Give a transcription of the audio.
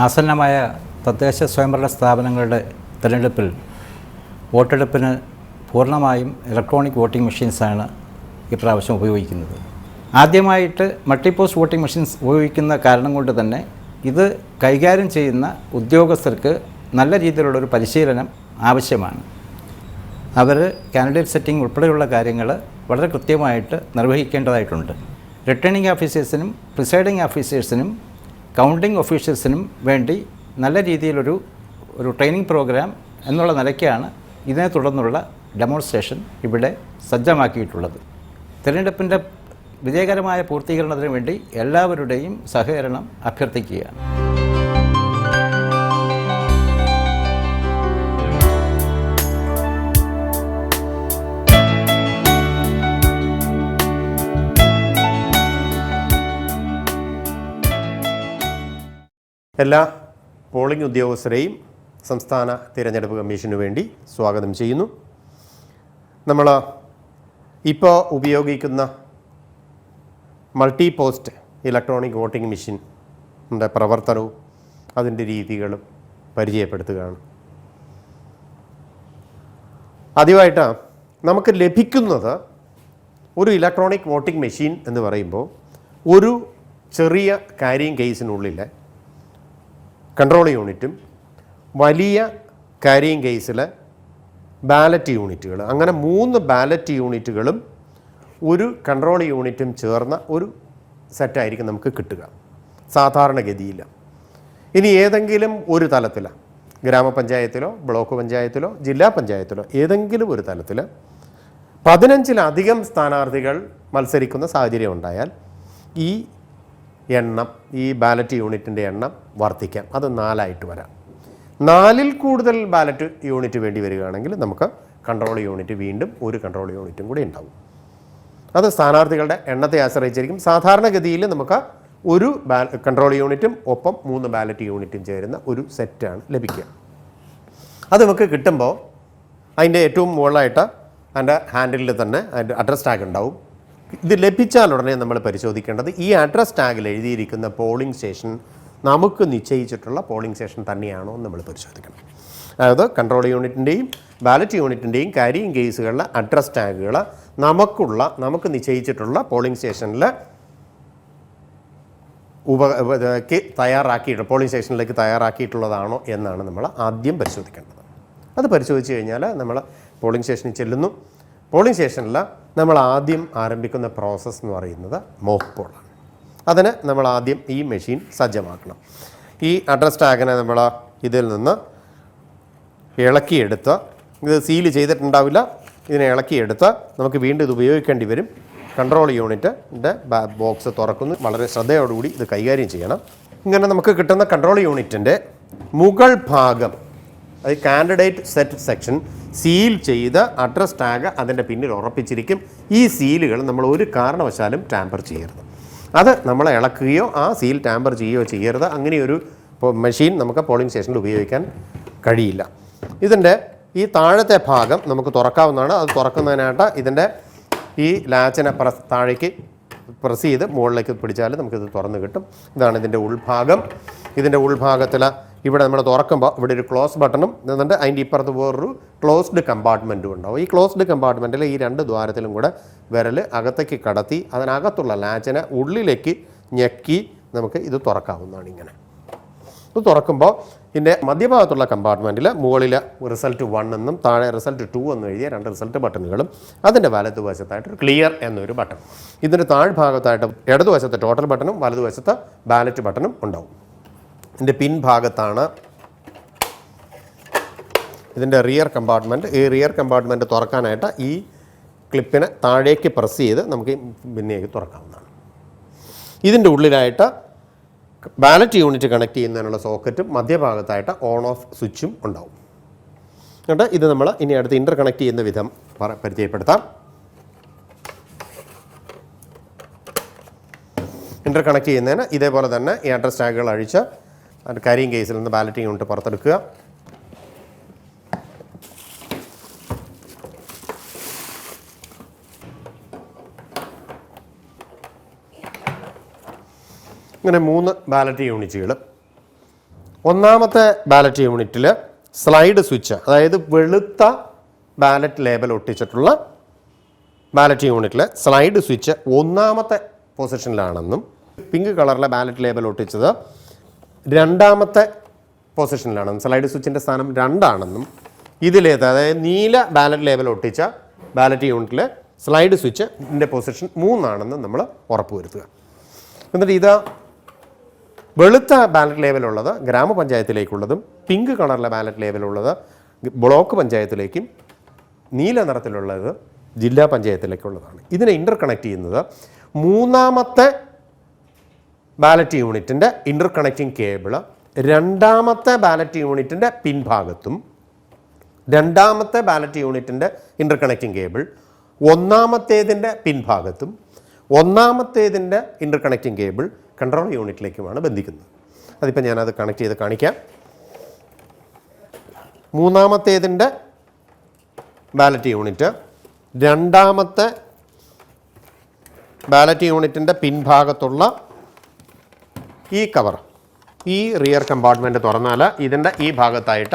ആസന്നമായ തദ്ദേശ സ്വയംഭരണ സ്ഥാപനങ്ങളുടെ തിരഞ്ഞെടുപ്പിൽ വോട്ടെടുപ്പിന് പൂർണ്ണമായും ഇലക്ട്രോണിക് വോട്ടിംഗ് മെഷീൻസാണ് ഇപ്രാവശ്യം ഉപയോഗിക്കുന്നത്. ആദ്യമായിട്ട് മൾട്ടിപോസ്റ്റ് വോട്ടിംഗ് മെഷീൻസ് ഉപയോഗിക്കുന്ന കാരണം കൊണ്ട് തന്നെ ഇത് കൈകാര്യം ചെയ്യുന്ന ഉദ്യോഗസ്ഥർക്ക് നല്ല രീതിയിലുള്ളൊരു പരിശീലനം ആവശ്യമാണ്. അവർ കാൻഡിഡേറ്റ് സെറ്റിംഗ് ഉൾപ്പെടെയുള്ള കാര്യങ്ങൾ വളരെ കൃത്യമായിട്ട് നിർവഹിക്കേണ്ടതായിട്ടുണ്ട്. റിട്ടേണിംഗ് ഓഫീസേഴ്സിനും പ്രിസൈഡിംഗ് ഓഫീസേഴ്സിനും കൗണ്ടിംഗ് ഓഫീസേഴ്സിനും വേണ്ടി നല്ല രീതിയിലൊരു ട്രെയിനിങ് പ്രോഗ്രാം എന്നുള്ള നിലയ്ക്കാണ് ഇതിനെ തുടർന്നുള്ള ഡെമോൺസ്ട്രേഷൻ ഇവിടെ സജ്ജമാക്കിയിട്ടുള്ളത്. തിരഞ്ഞെടുപ്പിൻ്റെ വിജയകരമായ പൂർത്തീകരണത്തിന് വേണ്ടി എല്ലാവരുടെയും സഹകരണം അഭ്യർത്ഥിക്കുകയാണ്. എല്ലാ പോളിംഗ് ഉദ്യോഗസ്ഥരെയും സംസ്ഥാന തിരഞ്ഞെടുപ്പ് കമ്മീഷനു വേണ്ടി സ്വാഗതം ചെയ്യുന്നു. നമ്മൾ ഇപ്പോൾ ഉപയോഗിക്കുന്ന മൾട്ടി പോസ്റ്റ് ഇലക്ട്രോണിക് വോട്ടിംഗ് മെഷീൻ്റെ പ്രവർത്തനവും അതിൻ്റെ രീതികളും പരിചയപ്പെടുത്തുകയാണ്. ആദ്യമായിട്ട് നമുക്ക് ലഭിക്കുന്നത് ഒരു ഇലക്ട്രോണിക് വോട്ടിംഗ് മെഷീൻ എന്ന് പറയുമ്പോൾ ഒരു ചെറിയ കാരിയിങ് കേസിനുള്ളിൽ കൺട്രോൾ യൂണിറ്റും വലിയ കാരിയിങ് കേസിലെ ബാലറ്റ് യൂണിറ്റുകൾ, അങ്ങനെ 3 ബാലറ്റ് യൂണിറ്റുകളും ഒരു കൺട്രോൾ യൂണിറ്റും ചേർന്ന ഒരു സെറ്റായിരിക്കും നമുക്ക് കിട്ടുക സാധാരണഗതിയിൽ. ഇനി ഏതെങ്കിലും ഒരു തലത്തിൽ, ഗ്രാമപഞ്ചായത്തിലോ ബ്ലോക്ക് പഞ്ചായത്തിലോ ജില്ലാ പഞ്ചായത്തിലോ ഏതെങ്കിലും ഒരു തലത്തിൽ 15-ലധികം സ്ഥാനാർത്ഥികൾ മത്സരിക്കുന്ന സാഹചര്യം ഉണ്ടായാൽ ഈ എണ്ണം, ഈ ബാലറ്റ് യൂണിറ്റിൻ്റെ എണ്ണം വർദ്ധിക്കാം. അത് 4 വരാം. 4-ൽ കൂടുതൽ ബാലറ്റ് യൂണിറ്റ് വേണ്ടി വരികയാണെങ്കിൽ നമുക്ക് കൺട്രോൾ യൂണിറ്റ് വീണ്ടും ഒരു കൺട്രോൾ യൂണിറ്റും കൂടി ഉണ്ടാവും. അത് സ്ഥാനാർത്ഥികളുടെ എണ്ണത്തെ ആശ്രയിച്ചിരിക്കും. സാധാരണഗതിയിൽ നമുക്ക് ഒരു കൺട്രോൾ യൂണിറ്റും ഒപ്പം 3 ബാലറ്റ് യൂണിറ്റും ചേരുന്ന ഒരു സെറ്റാണ് ലഭിക്കുക. അത് നമുക്ക് കിട്ടുമ്പോൾ അതിൻ്റെ ഏറ്റവും മുകളിലായിട്ട് അതിൻ്റെ ഹാൻഡിലിൽ തന്നെ അതിൻ്റെ അഡ്രസ് ടാഗ് ഉണ്ടാവും. ഇത് ലഭിച്ചാൽ ഉടനെ നമ്മൾ പരിശോധിക്കേണ്ടത് ഈ അഡ്രസ് ടാഗിൽ എഴുതിയിരിക്കുന്ന പോളിംഗ് സ്റ്റേഷൻ നമുക്ക് നിശ്ചയിച്ചിട്ടുള്ള പോളിംഗ് സ്റ്റേഷൻ തന്നെയാണോ എന്ന് നമ്മൾ പരിശോധിക്കണം. അതായത് കൺട്രോൾ യൂണിറ്റിൻ്റെയും ബാലറ്റ് യൂണിറ്റിൻ്റെയും കാരിയിങ് കേസുകളിലെ അഡ്രസ് ടാഗുകൾ നമുക്ക് നിശ്ചയിച്ചിട്ടുള്ള പോളിംഗ് സ്റ്റേഷനിൽ പോളിംഗ് സ്റ്റേഷനിലേക്ക് തയ്യാറാക്കിയിട്ടുള്ളതാണോ എന്നാണ് നമ്മൾ ആദ്യം പരിശോധിക്കേണ്ടത്. അത് പരിശോധിച്ച് കഴിഞ്ഞാൽ നമ്മൾ പോളിംഗ് സ്റ്റേഷനിൽ ചെല്ലുന്നു. പോളിംഗ് സ്റ്റേഷനിൽ നമ്മൾ ആദ്യം ആരംഭിക്കുന്ന പ്രോസസ്സ് എന്ന് പറയുന്നത് മോക്ക് പോളാണ്. അതിന് നമ്മൾ ആദ്യം ഈ മെഷീൻ സജ്ജമാക്കണം. ഈ അഡ്രസ് ടാഗിനെ നമ്മൾ ഇതിൽ നിന്ന് ഇളക്കിയെടുത്ത്, ഇത് സീൽ ചെയ്തിട്ടുണ്ടാവില്ല, ഇതിനെ ഇളക്കിയെടുത്ത് നമുക്ക് വീണ്ടും ഇത് ഉപയോഗിക്കേണ്ടി വരും. കൺട്രോൾ യൂണിറ്റിൻ്റെ ബോക്സ് തുറക്കുന്നു. വളരെ ശ്രദ്ധയോടുകൂടി ഇത് കൈകാര്യം ചെയ്യണം. ഇങ്ങനെ നമുക്ക് കിട്ടുന്ന കൺട്രോൾ യൂണിറ്റിൻ്റെ മുകൾ ഭാഗം, അത് കാൻഡിഡേറ്റ് സെറ്റ് സെക്ഷൻ സീൽ ചെയ്ത് അഡ്രസ് ടാഗ് അതിൻ്റെ പിന്നിൽ ഉറപ്പിച്ചിരിക്കും. ഈ സീലുകൾ നമ്മൾ ഒരു കാരണവശാലും ടാമ്പർ ചെയ്യരുത്. അത് നമ്മൾ ഇളക്കുകയോ ആ സീൽ ടാമ്പർ ചെയ്യുകയോ ചെയ്യരുത്. അങ്ങനെയൊരു മെഷീൻ നമുക്ക് പോളിംഗ് സ്റ്റേഷനിൽ ഉപയോഗിക്കാൻ കഴിയില്ല. ഇതിൻ്റെ ഈ താഴത്തെ ഭാഗം നമുക്ക് തുറക്കാവുന്നതാണ്. അത് തുറക്കുന്നതിനായിട്ട് ഇതിൻ്റെ ഈ ലാച്ചിനെ താഴേക്ക് പ്രസ് ചെയ്ത് മുകളിലേക്ക് പിടിച്ചാൽ നമുക്കിത് തുറന്ന് കിട്ടും. ഇതാണ് ഇതിൻ്റെ ഉൾഭാഗം. ഇതിൻ്റെ ഉൾഭാഗത്തിൽ ഇവിടെ നമ്മൾ തുറക്കുമ്പോൾ ഇവിടെ ഒരു ക്ലോസ് ബട്ടണും എന്നിട്ട് അതിൻ്റെ ഇപ്പുറത്ത് വേറൊരു ക്ലോസ്ഡ് കമ്പാർട്ട്മെൻറ്റും ഉണ്ടാവും. ഈ ക്ലോസ്ഡ് കമ്പാർട്ട്മെൻറ്റിൽ ഈ 2 ദ്വാരത്തിലും കൂടെ വിരൽ അകത്തേക്ക് കടത്തി അതിനകത്തുള്ള ലാച്ചിനെ ഉള്ളിലേക്ക് ഞെക്കി നമുക്ക് ഇത് തുറക്കാവുന്നതാണ്. ഇങ്ങനെ ഇത് തുറക്കുമ്പോൾ ഇതിൻ്റെ മധ്യഭാഗത്തുള്ള കമ്പാർട്ട്മെൻറ്റിൽ മുകളിൽ റിസൾട്ട് 1 എന്നും താഴെ റിസൾട്ട് 2 എന്നും എഴുതിയ 2 റിസൾട്ട് ബട്ടണുകളും അതിൻ്റെ വലതുവശത്തായിട്ട് ക്ലിയർ എന്നൊരു ബട്ടൺ, ഇതിൻ്റെ താഴ്ഭാഗത്തായിട്ട് ഇടതുവശത്ത് ടോട്ടൽ ബട്ടണും വലതുവശത്ത് ബാലറ്റ് ബട്ടണും ഉണ്ടാവും. ഇതിൻ്റെ പിൻഭാഗത്താണ് ഇതിൻ്റെ റിയർ കമ്പാർട്ട്മെൻറ്റ്. ഈ റിയർ കമ്പാർട്ട്മെൻറ്റ് തുറക്കാനായിട്ട് ഈ ക്ലിപ്പിനെ താഴേക്ക് പ്രസ് ചെയ്ത് നമുക്ക് പിന്നേക്ക് തുറക്കാവുന്നതാണ്. ഇതിൻ്റെ ഉള്ളിലായിട്ട് ബാലറ്റ് യൂണിറ്റ് കണക്ട് ചെയ്യുന്നതിനുള്ള സോക്കറ്റും മധ്യഭാഗത്തായിട്ട് ഓൺ ഓഫ് സ്വിച്ചും ഉണ്ടാവും. എന്നിട്ട് ഇത് നമ്മൾ ഇനി അടുത്ത് ഇൻ്റർ കണക്ട് ചെയ്യുന്ന വിധം പരിചയപ്പെടുത്താം. ഇൻ്റർ കണക്ട് ചെയ്യുന്നതിന് ഇതേപോലെ തന്നെ ഈ അഡ്രസ് ടാഗുകൾ അഴിച്ച് കാരിയിങ് കേസിൽ നിന്ന് ബാലറ്റ് യൂണിറ്റ് പുറത്തെടുക്കുക. ഇങ്ങനെ 3 ബാലറ്റ് യൂണിറ്റുകൾ ഒന്നാമത്തെ ബാലറ്റ് യൂണിറ്റിൽ സ്ലൈഡ് സ്വിച്ച്, അതായത് വെളുത്ത ബാലറ്റ് ലേബൽ ഒട്ടിച്ചിട്ടുള്ള ബാലറ്റ് യൂണിറ്റിൽ സ്ലൈഡ് സ്വിച്ച് ഒന്നാമത്തെ പൊസിഷനിലാണെന്നും പിങ്ക് കളറിലെ ബാലറ്റ് ലേബൽ ഒട്ടിച്ചത് രണ്ടാമത്തെ പൊസിഷനിലാണെന്നും, സ്ലൈഡ് സ്വിച്ചിൻ്റെ സ്ഥാനം 2 ആണെന്നും, ഇതിലേത് അതായത് നീല ബാലറ്റ് ലേബൽ ഒട്ടിച്ച ബാലറ്റ് യൂണിറ്റിൽ സ്ലൈഡ് സ്വിച്ചിൻ്റെ പൊസിഷൻ 3 ആണെന്നും നമ്മൾ ഉറപ്പുവരുത്തുക. എന്നിട്ട് ഇത് വെളുത്ത ബാലറ്റ് ലേബലുള്ളത് ഗ്രാമപഞ്ചായത്തിലേക്കുള്ളതും പിങ്ക് കളറിലെ ബാലറ്റ് ലേബലുള്ളത് ബ്ലോക്ക് പഞ്ചായത്തിലേക്കും നീല നിറത്തിലുള്ളത് ജില്ലാ പഞ്ചായത്തിലേക്കുള്ളതാണ്. ഇതിനെ ഇൻ്റർ കണക്ട് ചെയ്യുന്നത് മൂന്നാമത്തെ ബാലറ്റ് യൂണിറ്റിൻ്റെ ഇൻ്റർ കണക്റ്റിംഗ് കേബിള് രണ്ടാമത്തെ ബാലറ്റ് യൂണിറ്റിൻ്റെ പിൻഭാഗത്തും രണ്ടാമത്തെ ബാലറ്റ് യൂണിറ്റിൻ്റെ ഇൻ്റർ കണക്റ്റിംഗ് കേബിൾ ഒന്നാമത്തേതിൻ്റെ പിൻഭാഗത്തും ഒന്നാമത്തേതിൻ്റെ ഇൻ്റർ കണക്റ്റിംഗ് കേബിൾ കൺട്രോൾ യൂണിറ്റിലേക്കുമാണ് ബന്ധിക്കുന്നത്. അതിപ്പോൾ ഞാനത് കണക്ട് ചെയ്ത് കാണിക്കാം. മൂന്നാമത്തേതിൻ്റെ ബാലറ്റ് യൂണിറ്റ് രണ്ടാമത്തെ ബാലറ്റ് യൂണിറ്റിൻ്റെ പിൻഭാഗത്തുള്ള ഈ കവർ, ഈ റിയർ കമ്പാർട്ട്മെൻറ്റ് തുറന്നാൽ ഇതിൻ്റെ ഈ ഭാഗത്തായിട്ട്